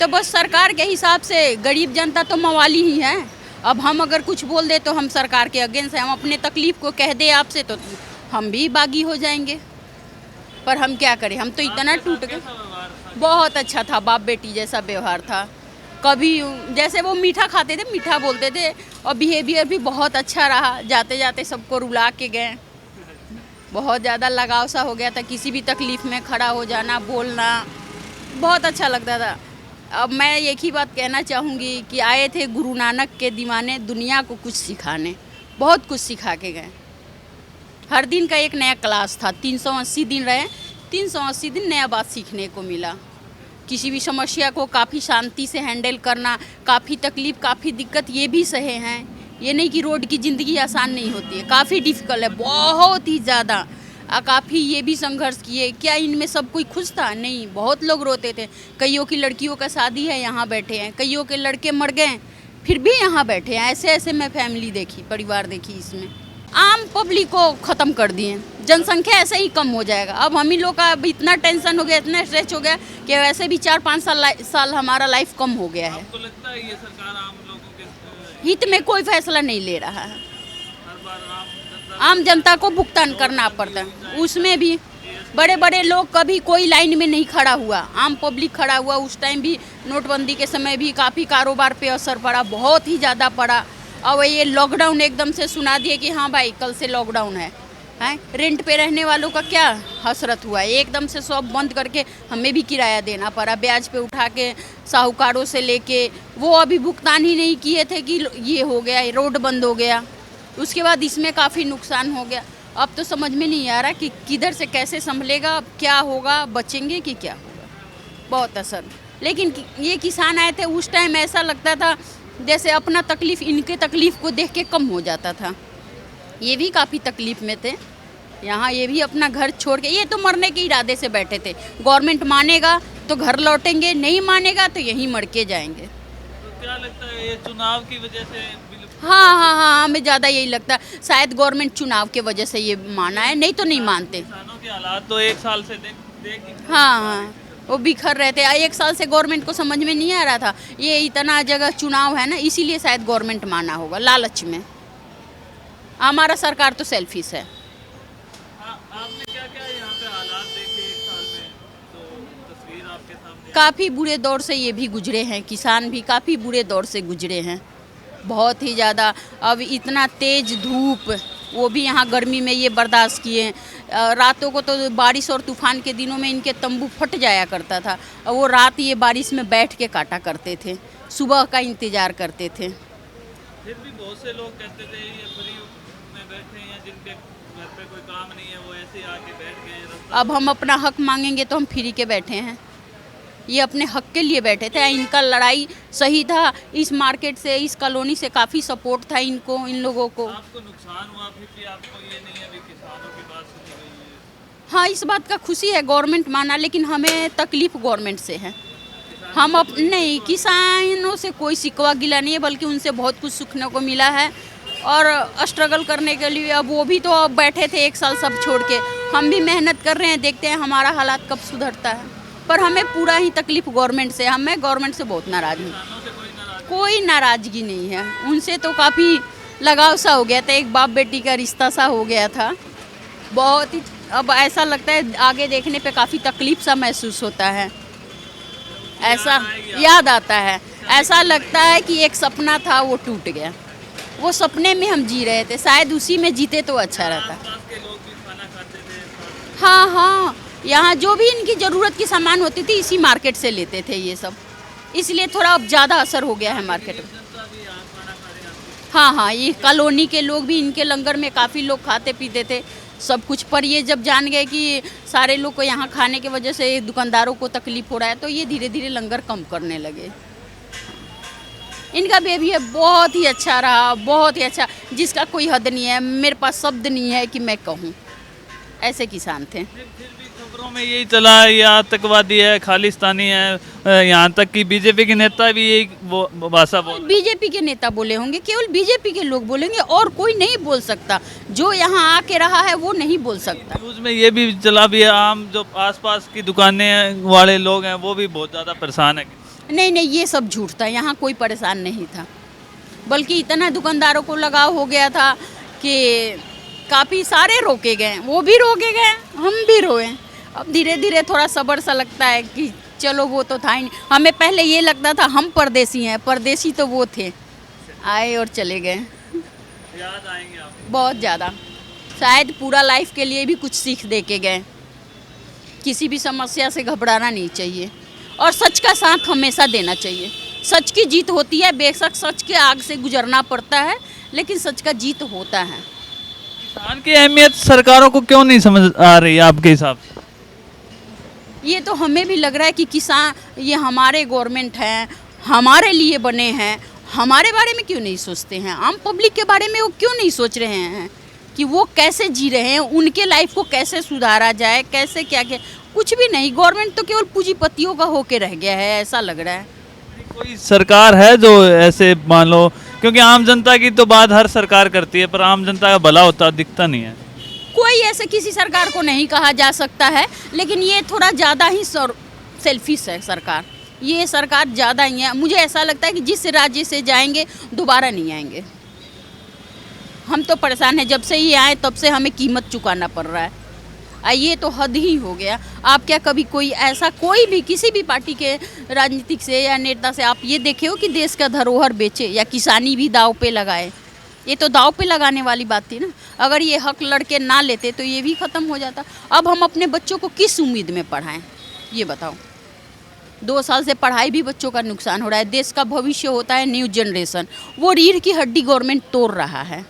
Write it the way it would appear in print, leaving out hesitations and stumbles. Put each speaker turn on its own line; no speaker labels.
तो बस सरकार के हिसाब से गरीब जनता तो मवाली ही है। अब हम अगर कुछ बोल दे तो हम सरकार के अगेंस्ट हैं। हम अपने तकलीफ को कह दे आपसे तो हम भी बागी हो जाएंगे, पर हम क्या करें, हम तो इतना टूट गए। बहुत अच्छा था, बाप बेटी जैसा व्यवहार था। कभी जैसे वो मीठा खाते थे, मीठा बोलते थे, और बिहेवियर भी बहुत अच्छा रहा। जाते जाते सबको रुला के गए। बहुत ज़्यादा लगाव सा हो गया था, किसी भी तकलीफ में खड़ा हो जाना, बोलना बहुत अच्छा लगता था। अब मैं एक ही बात कहना चाहूँगी कि आए थे गुरु नानक के दीवाने दुनिया को कुछ सिखाने, बहुत कुछ सिखा के गए। हर दिन का एक नया क्लास था। 380 दिन रहे, 380 दिन नया बात सीखने को मिला। किसी भी समस्या को काफ़ी शांति से हैंडल करना, काफ़ी तकलीफ़, काफ़ी दिक्कत ये भी सहे हैं। ये नहीं कि रोड की ज़िंदगी आसान नहीं होती है, काफ़ी डिफ़िकल्ट है, बहुत ही ज़्यादा। काफ़ी ये भी संघर्ष किए। क्या इनमें सब कोई खुश था? नहीं, बहुत लोग रोते थे। कईयों की लड़कियों का शादी है, यहाँ बैठे हैं। कईयों के लड़के मर गए, फिर भी यहाँ बैठे हैं। ऐसे ऐसे मैं फैमिली देखी, परिवार देखी। इसमें आम पब्लिक को ख़त्म कर दिए। जनसंख्या ऐसे ही कम हो जाएगा। अब हम ही लोग का अब इतना टेंशन हो गया, इतना स्ट्रेच हो गया कि वैसे भी 4-5 साल हमारा लाइफ कम हो गया है।
आपको लगता है ये सरकार आम लोगों के
हित में कोई फैसला नहीं ले रहा है।
हर बार
आम जनता को भुगतान करना पड़ता है। उसमें भी बड़े बड़े लोग, कभी कोई लाइन में नहीं खड़ा हुआ, आम पब्लिक खड़ा हुआ। उस टाइम भी नोटबंदी के समय भी काफ़ी कारोबार पे असर पड़ा, बहुत ही ज़्यादा पड़ा। और ये लॉकडाउन एकदम से सुना दिए कि हाँ भाई कल से लॉकडाउन है। रेंट पे रहने वालों का क्या हसरत हुआ है। एकदम से सब बंद करके हमें भी किराया देना पड़ा, ब्याज पे उठा के साहूकारों से लेके। वो अभी भुगतान ही नहीं किए थे कि ये हो गया, रोड बंद हो गया। उसके बाद इसमें काफ़ी नुकसान हो गया। अब तो समझ में नहीं आ रहा कि किधर से कैसे संभलेगा, क्या होगा, बचेंगे कि क्या होगा। बहुत असर। लेकिन ये किसान आए थे उस टाइम, ऐसा लगता था जैसे अपना तकलीफ़ इनके तकलीफ़ को देख के कम हो जाता था। ये भी काफ़ी तकलीफ़ में थे यहाँ। ये भी अपना घर छोड़ के, ये तो मरने के इरादे से बैठे थे। गवर्नमेंट मानेगा तो घर लौटेंगे, नहीं मानेगा तो यहीं मर के जाएंगे।
तो क्या लगता है ये चुनाव की वजह से
हाँ, हमें ज़्यादा यही लगता है शायद गवर्नमेंट चुनाव के वजह से ये माना है, नहीं तो नहीं मानते।
किसानों के हालात तो एक साल से देख
हाँ, वो बिखर रहे थे। 1 साल से गवर्नमेंट को समझ में नहीं आ रहा था। ये इतना जगह चुनाव है ना, इसीलिए शायद गवर्नमेंट माना होगा, लालच में। हमारा सरकार तो सेल्फिश है।
आपने क्या क्या यहाँ पे हालात देखे एक साल में, तो तस्वीर आपके सामने
काफ़ी बुरे दौर से ये भी गुजरे हैं, किसान भी काफ़ी बुरे दौर से गुजरे हैं, बहुत ही ज़्यादा। अब इतना तेज़ धूप, वो भी यहाँ गर्मी में ये बर्दाश्त किए। रातों को तो बारिश और तूफान के दिनों में इनके तंबू फट जाया करता था, और वो रात ये बारिश में बैठ के काटा करते थे, सुबह का इंतज़ार करते थे।
फिर भी बहुत से लोग कहते थे ये फ्री में बैठे हैं, जिनके घर पे कोई काम नहीं है वो ऐसे आके बैठ गए।
अब हम अपना हक मांगेंगे तो हम फ्री के बैठे हैं। ये अपने हक के लिए बैठे थे। इनका लड़ाई सही था। इस मार्केट से, इस कॉलोनी से काफ़ी सपोर्ट था इनको, इन लोगों को।
आपको नुकसान हुआ, फिर भी आपको ये नहीं है भी किसानों की बात सुनी गई है?
हाँ, इस बात का खुशी है गवर्नमेंट माना, लेकिन हमें तकलीफ़ गवर्नमेंट से है। हम अब नहीं, किसानों से कोई शिकवा गिला नहीं है, बल्कि उनसे बहुत कुछ सीखने को मिला है। और स्ट्रगल करने के लिए अब वो भी तो अब बैठे थे 1 साल सब छोड़ के। हम भी मेहनत कर रहे हैं, देखते हैं हमारा हालात कब सुधरता है। पर हमें पूरा ही तकलीफ़ गवर्नमेंट से। मैं गवर्नमेंट से बहुत नाराज़ हूँ।
किसानों से
कोई नाराज़गी नहीं है उनसे, तो काफ़ी लगाव सा हो गया था, एक बाप बेटी का रिश्ता सा हो गया था बहुत ही। अब ऐसा लगता है आगे देखने पे काफ़ी तकलीफ़ सा महसूस होता है, ऐसा याद आता है। ऐसा लगता है कि एक सपना था वो टूट गया। वो सपने में हम जी रहे थे, शायद उसी में जीते तो अच्छा रहता।
आसपास के लोग भी खाना खाते थे।
हाँ, यहाँ जो भी इनकी ज़रूरत की सामान होती थी इसी मार्केट से लेते थे ये सब, इसलिए थोड़ा अब ज़्यादा असर हो गया है मार्केट में।
जनता भी यहाँ खाना खा रहे हैं।
हाँ, ये कॉलोनी के लोग भी इनके लंगर में काफ़ी लोग खाते पीते थे सब कुछ। पर ये जब जान गए कि सारे लोग को यहाँ खाने की वजह से दुकानदारों को तकलीफ़ हो रहा है, तो ये धीरे धीरे लंगर कम करने लगे। इनका बिहेवियर बहुत ही अच्छा रहा, बहुत ही अच्छा, जिसका कोई हद नहीं है। मेरे पास शब्द नहीं है कि मैं कहूँ, ऐसे किसान थे।
फिर भी खबरों में यही चला ये आतंकवादी है, खालिस्तानी है, यहाँ तक कि बीजेपी के नेता भी यही वो भाषा बोल।
बीजेपी के नेता बोले होंगे, केवल बीजेपी के लोग बोलेंगे, और कोई नहीं बोल सकता। जो यहाँ आके रहा है वो नहीं बोल सकता।
न्यूज़ में ये भी चला भी है, आम जो आसपास की दुकानें वाले लोग हैं वो भी बहुत ज़्यादा परेशान है।
नहीं नहीं, ये सब झूठ था, यहाँ कोई परेशान नहीं था, बल्कि इतना दुकानदारों को लगाव हो गया था कि काफ़ी सारे रोके गए, वो भी रोके गए, हम भी रोए। अब धीरे धीरे थोड़ा सब्र सा लगता है कि चलो वो तो था ही नहीं। हमें पहले ये लगता था हम परदेसी हैं, परदेसी तो वो थे, आए और चले गए।
याद आएंगे आप?
बहुत ज़्यादा, शायद पूरा लाइफ के लिए भी कुछ सीख दे के गए। किसी भी समस्या से घबराना नहीं चाहिए और सच का साथ हमेशा देना चाहिए। सच की जीत होती है, बेशक सच के आग से गुजरना पड़ता है, लेकिन सच का जीत होता है।
किसान की अहमियत सरकारों को क्यों नहीं समझ आ रही है आपके हिसाब से?
ये तो हमें भी लग रहा है कि किसान, ये हमारे गवर्नमेंट हैं, हमारे लिए बने हैं, हमारे बारे में क्यों नहीं सोचते हैं? आम पब्लिक के बारे में वो क्यों नहीं सोच रहे हैं कि वो कैसे जी रहे हैं, उनके लाइफ को कैसे सुधारा जाए, कैसे क्या क्या? कुछ भी नहीं, गवर्नमेंट तो केवल पूंजीपतियों का होके रह गया है, ऐसा लग रहा है।
कोई सरकार है जो ऐसे मान लो, क्योंकि आम जनता की तो बात हर सरकार करती है, पर आम जनता का भला होता दिखता नहीं है।
कोई ऐसे किसी सरकार को नहीं कहा जा सकता है, लेकिन ये थोड़ा ज़्यादा ही सेल्फिश है सरकार। ये सरकार ज़्यादा ही है, मुझे ऐसा लगता है कि जिस राज्य से जाएंगे दोबारा नहीं आएंगे। हम तो परेशान हैं, जब से ये आए तब से हमें कीमत चुकाना पड़ रहा है। ये तो हद ही हो गया। आप क्या कभी कोई ऐसा, कोई भी किसी भी पार्टी के राजनीतिक से या नेता से आप ये देखे हो कि देश का धरोहर बेचे या किसानी भी दाव पे लगाए? ये तो दाव पे लगाने वाली बात थी ना। अगर ये हक लड़के ना लेते तो ये भी ख़त्म हो जाता। अब हम अपने बच्चों को किस उम्मीद में पढ़ाएं, ये बताओ? 2 साल से पढ़ाई भी बच्चों का नुकसान हो रहा है। देश का भविष्य होता है न्यू जनरेशन, वो रीढ़ की हड्डी गवर्नमेंट तोड़ रहा है।